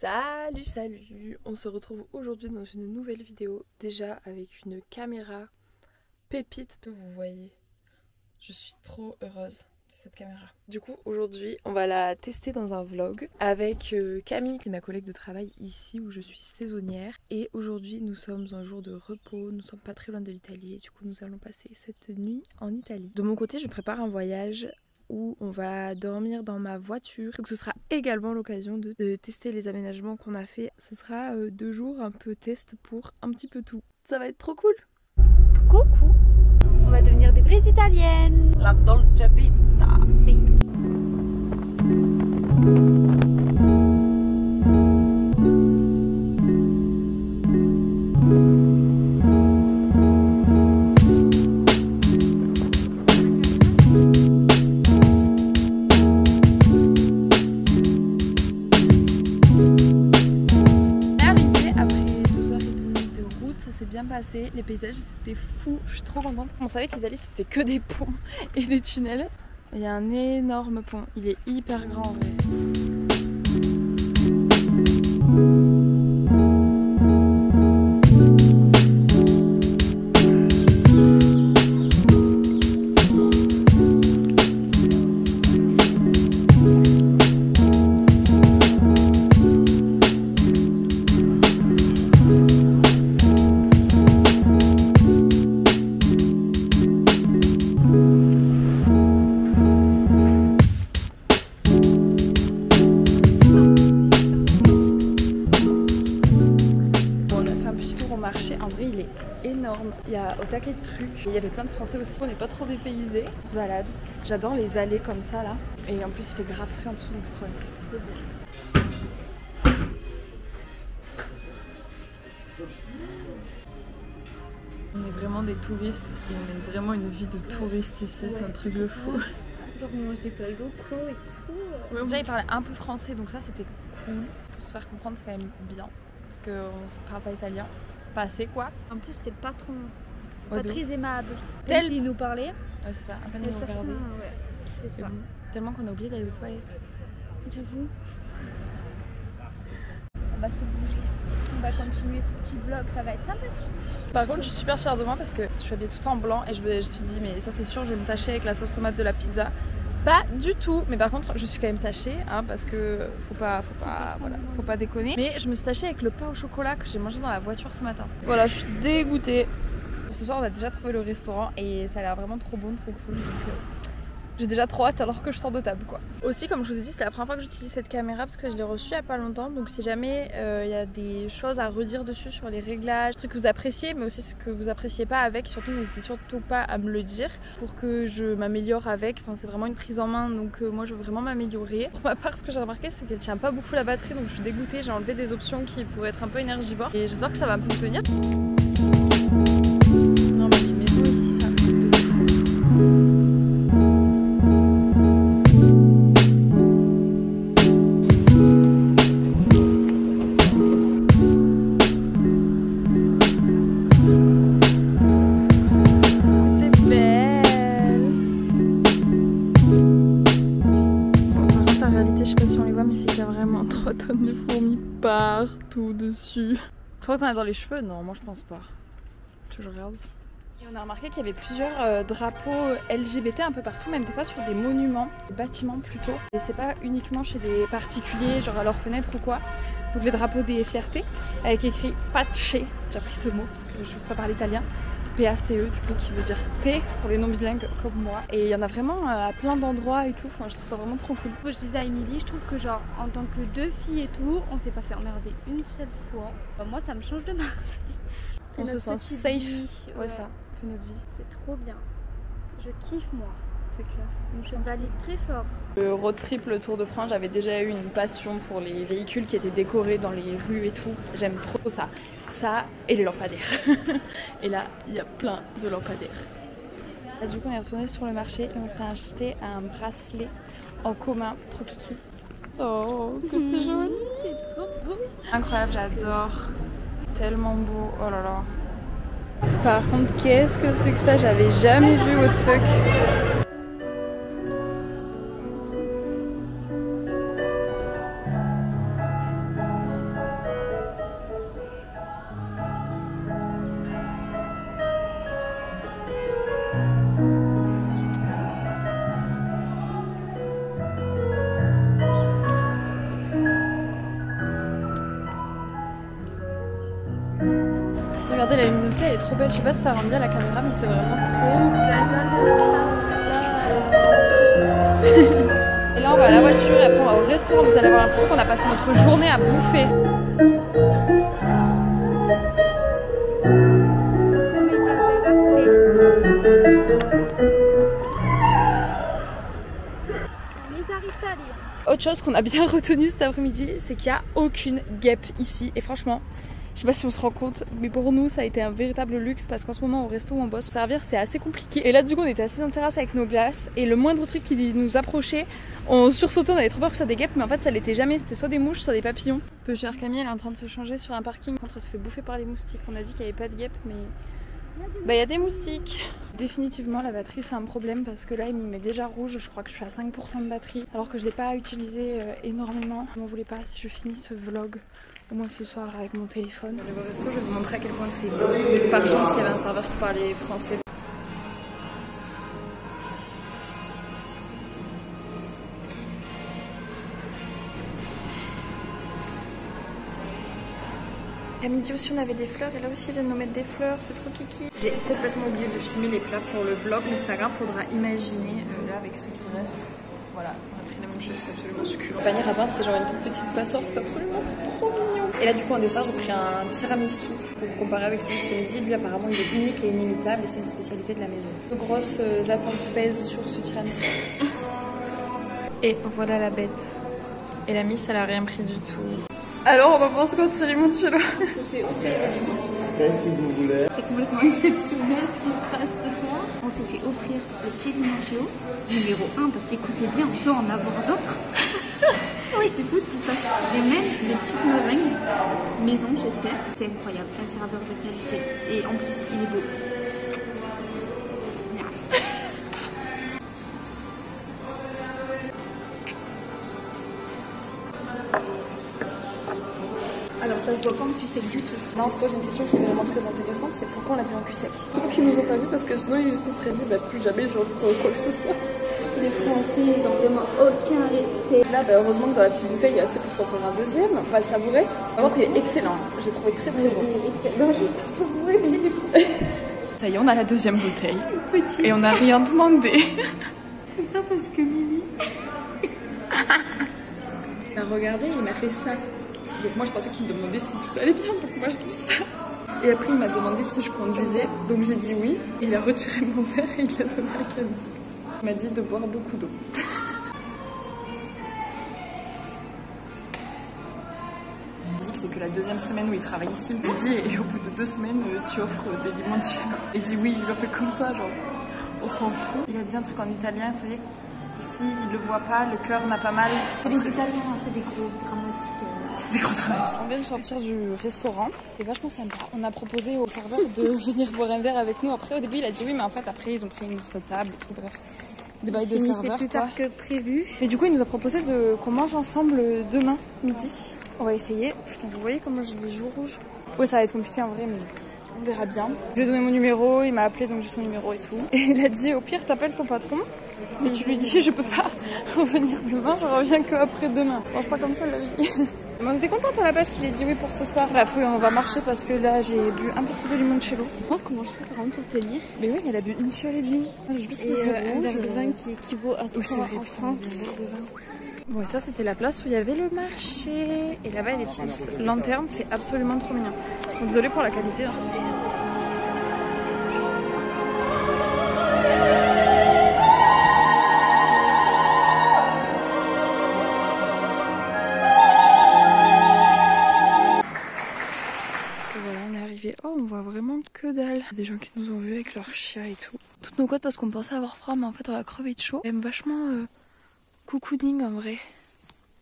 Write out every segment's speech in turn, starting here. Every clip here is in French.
Salut, salut! On se retrouve aujourd'hui dans une nouvelle vidéo, déjà avec une caméra pépite que vous voyez. Je suis trop heureuse de cette caméra. Du coup, aujourd'hui, on va la tester dans un vlog avec Camille, qui est ma collègue de travail ici où je suis saisonnière. Et aujourd'hui, nous sommes un jour de repos, nous sommes pas très loin de l'Italie et du coup, nous allons passer cette nuit en Italie. De mon côté, je prépare un voyage où on va dormir dans ma voiture. Donc ce sera également l'occasion de tester les aménagements qu'on a fait. Ce sera 2 jours un peu test pour un petit peu tout. Ça va être trop cool. Coucou, on va devenir des vraies italiennes. La dolce vita. Si. Bien passé, les paysages c'était fou, je suis trop contente. On savait que l'Italie c'était que des ponts et des tunnels. Il y a un énorme pont, il est hyper grand en vrai. En vrai il est énorme, il y a au taquet de trucs, il y avait plein de Français aussi, on n'est pas trop dépaysés, on se balade. J'adore les allées comme ça là, et en plus il fait grave frais en dessous donc c'est trop bien. On est vraiment des touristes et on mène vraiment une vie de touriste ici, c'est un truc de fou. Genre on mange des plats locaux et tout. Ouais, déjà ils parlaient un peu français donc ça c'était cool, pour se faire comprendre c'est quand même bien, parce qu'on ne parle pas italien. Pas assez quoi. En plus c'est pas trop, pas très aimable. Tel s'il nous parlait. Ouais c'est ça, à peine ils nous Certains, regardaient. ouais, c'est ça. Bon, tellement qu'on a oublié d'aller aux toilettes. J'avoue. On va se bouger. On va continuer ce petit vlog, ça va être sympathique. Par contre je suis super fière de moi parce que je suis habillée tout en blanc et je me suis dit mais ça c'est sûr je vais me tacher avec la sauce tomate de la pizza. Pas du tout, mais par contre je suis quand même tachée hein, parce que faut pas déconner. Mais je me suis tachée avec le pain au chocolat que j'ai mangé dans la voiture ce matin. Voilà, je suis dégoûtée. Ce soir on a déjà trouvé le restaurant et ça a l'air vraiment trop bon, trop cool. Donc j'ai déjà trop hâte alors que je sors de table quoi. Aussi comme je vous ai dit c'est la première fois que j'utilise cette caméra parce que je l'ai reçue il y a pas longtemps. Donc si jamais il y a des choses à redire dessus sur les réglages, des trucs que vous appréciez mais aussi ce que vous appréciez pas avec, surtout n'hésitez surtout pas à me le dire pour que je m'améliore avec. Enfin c'est vraiment une prise en main donc moi je veux vraiment m'améliorer. Pour ma part ce que j'ai remarqué c'est qu'elle tient pas beaucoup la batterie donc je suis dégoûtée. J'ai enlevé des options qui pourraient être un peu énergivores et j'espère que ça va me tenir. Non mais les maisons ici c'est un truc de fou. De fourmis partout dessus. Je crois que t'en as dans les cheveux? Non, moi je pense pas. Je regarde. Et on a remarqué qu'il y avait plusieurs drapeaux LGBT un peu partout, même des fois sur des monuments, des bâtiments plutôt. Et c'est pas uniquement chez des particuliers, genre à leurs fenêtres ou quoi. Donc les drapeaux des fiertés, avec écrit Pace, j'ai appris ce mot parce que je ne sais pas parler italien. PACE du coup qui veut dire paix pour les non bilingues comme moi. Et il y en a vraiment à plein d'endroits et tout, enfin, je trouve ça vraiment trop cool. Je disais à Émilie, je trouve que genre en tant que 2 filles et tout, on s'est pas fait emmerder une seule fois. Moi ça me change de Marseille. On se sent safe. Ouais ça, on fait notre vie. C'est trop bien. Je kiffe moi. C'est clair. Donc je valide très fort. Le road trip, le Tour de France, j'avais déjà eu une passion pour les véhicules qui étaient décorés dans les rues et tout. J'aime trop ça. Ça et les lampadaires. Et là, il y a plein de lampadaires. Là, du coup, on est retourné sur le marché et on s'est acheté un bracelet en commun. Trop kiki. Oh, que c'est joli. C'est trop beau. Incroyable, j'adore. Tellement beau. Oh là là. Par contre, qu'est-ce que c'est que ça? J'avais jamais vu, what the fuck. regardez la luminosité, elle est trop belle. Je sais pas si ça rend bien la caméra, mais c'est vraiment trop. Et là on va à la voiture et après on va au restaurant. Vous allez avoir l'impression qu'on a passé notre journée à bouffer. Autre chose qu'on a bien retenu cet après-midi, c'est qu'il n'y a aucune guêpe ici. Et franchement, je sais pas si on se rend compte, mais pour nous ça a été un véritable luxe parce qu'en ce moment au resto où on bosse, servir c'est assez compliqué. Et là du coup on était assis en terrasse avec nos glaces et le moindre truc qui nous approchait, on sursautait, on avait trop peur que ce soit des guêpes, mais en fait ça l'était jamais, c'était soit des mouches, soit des papillons. Peu chère Camille, elle est en train de se changer sur un parking, contre elle se fait bouffer par les moustiques. On a dit qu'il n'y avait pas de guêpes, mais bah y a des moustiques. Définitivement la batterie c'est un problème parce que là il me met déjà rouge, je crois que je suis à 5% de batterie alors que je l'ai pas utilisé énormément. Je m'en voulais pas si je finis ce vlog au moins ce soir avec mon téléphone. Dans le resto je vais vous montrer à quel point c'est beau. Par chance il y avait un serveur qui parlait français. À midi aussi on avait des fleurs et là aussi ils viennent nous mettre des fleurs, c'est trop kiki. J'ai complètement oublié de filmer les plats pour le vlog mais c'est pas grave, faudra imaginer là avec ce qui reste. Voilà, on a pris la même chose, c'était absolument succulent. Le panier rapin c'était genre une toute petite passoire, c'était absolument trop mignon. Et là du coup en dessert j'ai pris un tiramisu pour comparer avec celui de ce midi. Lui apparemment il est unique et inimitable et c'est une spécialité de la maison. De grosses attentes pèsent sur ce tiramisu. Et voilà la bête. Et la miss elle a rien pris du tout. Alors on va penser quoi de ce limoncello? C'était offrir du limoncello. Si vous voulez. C'est complètement exceptionnel ce qui se passe ce soir. On s'est fait offrir le petit limoncello numéro 1 parce qu'écoutez bien, on peut en avoir d'autres. Oui, c'est fou ce qui se passe. Et même les petites meringues maison, j'espère. C'est incroyable, un serveur de qualité. Et en plus, il est beau. Alors ça se voit pas que tu sais du tout. Là on se pose une question qui est vraiment très intéressante, c'est pourquoi on l'a pris en cul sec. Pourquoi ils nous ont pas vu parce que sinon ils se seraient dit bah plus jamais j'offre quoi que ce soit. Les Français ils ont vraiment aucun respect. Là bah, heureusement que dans la petite bouteille il y a assez pour s'en faire un deuxième, on va le savourer. Par contre il est excellent, je l'ai trouvé très très bon. Il est excellent, j'ai pas savouré mais il est bon. Ça y est on a la deuxième bouteille. Petit. Et on n'a rien demandé. Tout ça parce que Mimi. Bah, regardez il m'a fait ça. Donc moi je pensais qu'il me demandait si tout allait bien, donc moi je dis ça. Et après il m'a demandé si je conduisais, donc j'ai dit oui. Et il a retiré mon verre et il l'a donné à Camille. Il m'a dit de boire beaucoup d'eau. Il dit que c'est que la deuxième semaine où il travaille ici le midi et au bout de 2 semaines tu offres des limoncello. Il dit oui, il le fait comme ça, genre on s'en fout. Il a dit un truc en italien, vous savez. Ici, il le voit pas, le cœur n'a pas mal. Les Italiens, c'est des gros dramatiques. C'est des gros dramatiques. On vient de sortir du restaurant. C'est vachement sympa. On a proposé au serveur de venir boire un verre avec nous. Après, au début, il a dit oui, mais en fait, après, ils ont pris une autre table et tout. Bref, des bails de serveur. C'est plus tard que prévu. Mais du coup, il nous a proposé qu'on mange ensemble demain midi. On va essayer. Putain, vous voyez comment j'ai les joues rouges? Ouais, ça va être compliqué en vrai, mais on verra bien. Je lui ai donné mon numéro, il m'a appelé donc j'ai son numéro et tout. Et il a dit au pire t'appelles ton patron et tu lui dis je peux pas revenir demain, je reviens que après demain. Ça marche pas comme ça la vie. Mais on était contente à la base qu'il ait dit oui pour ce soir. Bref oui on va marcher parce que là j'ai bu un peu trop de limoncello. Moi comment je fais par exemple pour tenir? Mais oui elle a bu une fiole et demie. J'ai juste et un verre de vin qui équivaut à tout ça en France. Bon et ça c'était la place où il y avait le marché. Et là-bas il y a des petites lanternes, c'est absolument trop mignon. Donc, désolée pour la qualité. Hein. Voilà on est arrivé. Oh on voit vraiment que dalle. Des gens qui nous ont vus avec leurs chiens et tout. Toutes nos côtes parce qu'on pensait avoir froid mais en fait on va crever de chaud. J'aime vachement cocooning en vrai.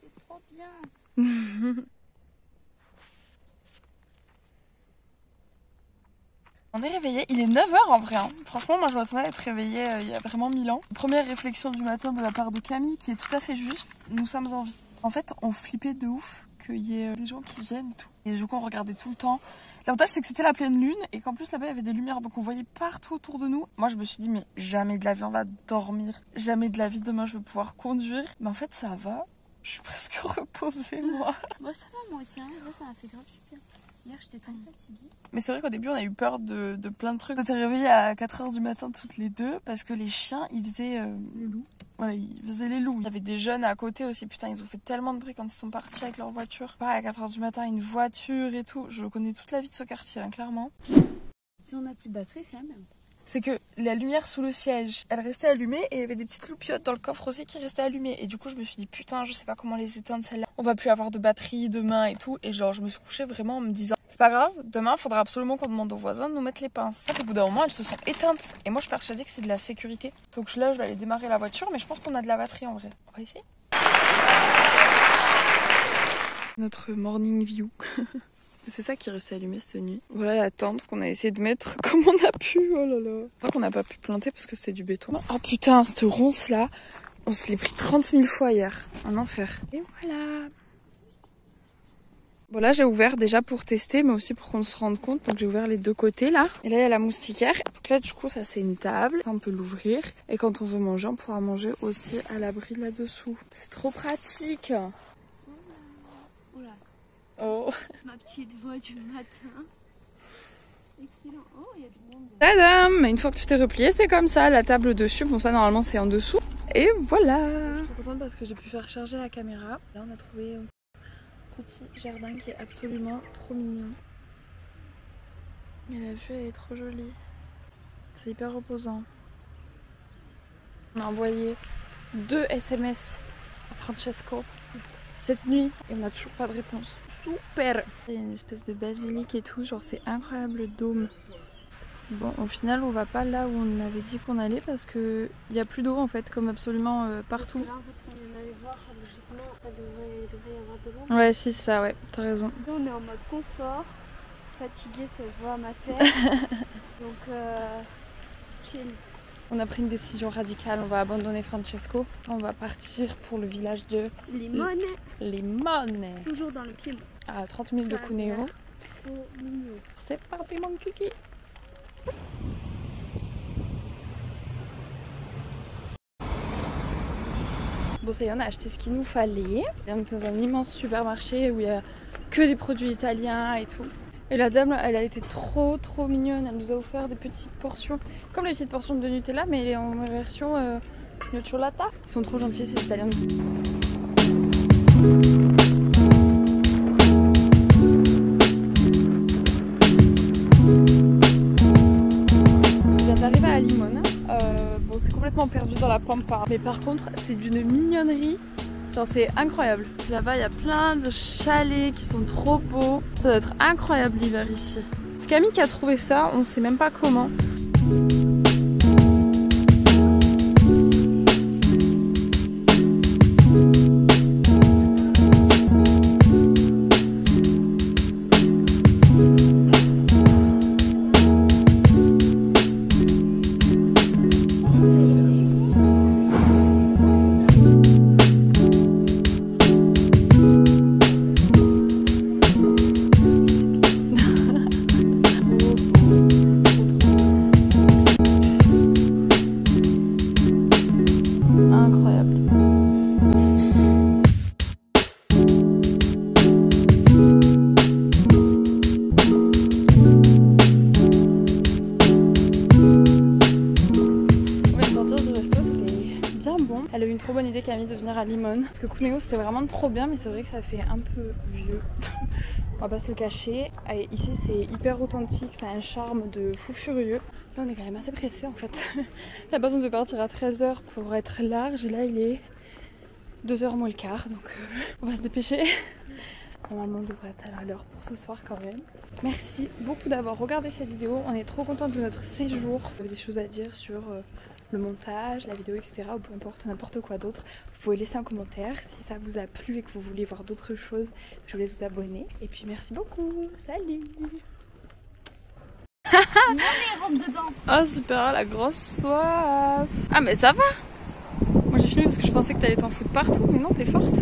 C'est trop bien. On est réveillé, il est 9h en vrai. Hein. Franchement, moi je m'attendais à être réveillée il y a vraiment 1000 ans. Première réflexion du matin de la part de Camille qui est tout à fait juste. Nous sommes en vie. En fait, on flippait de ouf qu'il y ait des gens qui viennent et tout. Et du coup, on regardait tout le temps. L'avantage, c'est que c'était la pleine lune et qu'en plus là-bas, il y avait des lumières. Donc on voyait partout autour de nous. Moi, je me suis dit, mais jamais de la vie, on va dormir. Jamais de la vie, demain, je vais pouvoir conduire. Mais en fait, ça va. Je suis presque reposée, moi. Bon, ça va, moi aussi. Hein. Moi, ça m'a fait grave du bien. Hier, j'étais très fatiguée. Mais c'est vrai qu'au début, on a eu peur de plein de trucs. On s'est réveillés à 4h du matin toutes les deux parce que les chiens, ils faisaient les loups. Voilà, ils faisaient les loups. Il y avait des jeunes à côté aussi. Putain, ils ont fait tellement de bruit quand ils sont partis avec leur voiture. Pareil, à 4h du matin, une voiture et tout. Je connais toute la vie de ce quartier, hein, clairement. Si on n'a plus de batterie, c'est la merde. C'est que la lumière sous le siège, elle restait allumée et il y avait des petites loupiottes dans le coffre aussi qui restaient allumées. Et du coup, je me suis dit, putain, je sais pas comment les éteindre celles-là. On va plus avoir de batterie demain et tout. Et genre, je me suis couchée vraiment en me disant, c'est pas grave, demain, il faudra absolument qu'on demande aux voisins de nous mettre les pinces. Ça, au bout d'un moment, elles se sont éteintes. Et moi, je suis persuadée que c'est de la sécurité. Donc là, je vais aller démarrer la voiture, mais je pense qu'on a de la batterie en vrai. On va essayer. Notre morning view. C'est ça qui restait allumé cette nuit. Voilà la tente qu'on a essayé de mettre comme on a pu. Oh là là. Je crois qu'on n'a pas pu planter parce que c'était du béton. Oh putain, cette ronce là, on se l'est pris 30 000 fois hier. Un enfer. Et voilà. Bon là j'ai ouvert déjà pour tester mais aussi pour qu'on se rende compte. Donc j'ai ouvert les deux côtés là. Et là il y a la moustiquaire. Donc là du coup ça c'est une table. Ça, on peut l'ouvrir. Et quand on veut manger on pourra manger aussi à l'abri là-dessous. C'est trop pratique. Oh. Ma petite voix du matin. Excellent. Oh, il y a du monde. Tadam! Une fois que tu t'es replié, c'est comme ça. La table dessus, bon ça normalement c'est en dessous. Et voilà! Je suis contente parce que j'ai pu faire charger la caméra. Là on a trouvé un petit jardin qui est absolument trop mignon. Mais la vue elle est trop jolie. C'est hyper reposant. On a envoyé 2 SMS à Francesco cette nuit et on n'a toujours pas de réponse. Super! Il y a une espèce de basilic et tout, genre c'est incroyable le dôme. Bon, au final, on va pas là où on avait dit qu'on allait parce que il y a plus d'eau en fait, comme absolument partout. Là, en fait, quand on allait voir, logiquement, il devrait y avoir de l'eau. Ouais, si, c'est ça, ouais, t'as raison. Là, on est en mode confort. Fatigué, ça se voit à ma tête. Donc, chill. On a pris une décision radicale, on va abandonner Francesco. On va partir pour le village de Limone. Limone. Toujours dans le Piémont. À 30 minutes de Cuneo. Trop mignon. C'est parti mon kiki. Bon ça y est, on a acheté ce qu'il nous fallait. On est dans un immense supermarché où il y a que des produits italiens et tout. Et la dame, elle a été trop mignonne. Elle nous a offert des petites portions, comme les petites portions de Nutella, mais elle est en version nocciolata. Ils sont trop gentils ces Italiens. On vient d'arriver à Limone. Bon, c'est complètement perdu dans la pampa, mais par contre, c'est d'une mignonnerie. Genre c'est incroyable. Là-bas il y a plein de chalets qui sont trop beaux. Ça doit être incroyable l'hiver ici. C'est Camille qui a trouvé ça, on sait même pas comment. Elle a eu une trop bonne idée Camille de venir à Limone parce que Cuneo c'était vraiment trop bien mais c'est vrai que ça fait un peu vieux. On va pas se le cacher. Et ici c'est hyper authentique, ça a un charme de fou furieux. Là on est quand même assez pressé en fait. La base on devait partir à 13h pour être large et là il est 2h moins le quart donc on va se dépêcher. Normalement on devrait être à l'heure pour ce soir quand même. Merci beaucoup d'avoir regardé cette vidéo. On est trop contente de notre séjour. Vous avez des choses à dire sur le montage, la vidéo, etc. ou peu importe, n'importe quoi d'autre. Vous pouvez laisser un commentaire si ça vous a plu et que vous voulez voir d'autres choses. Je vous laisse vous abonner. Et puis merci beaucoup. Salut. Oh super, la grosse soif. Ah mais ça va. Moi j'ai filmé parce que je pensais que t'allais t'en foutre partout, mais non, t'es forte.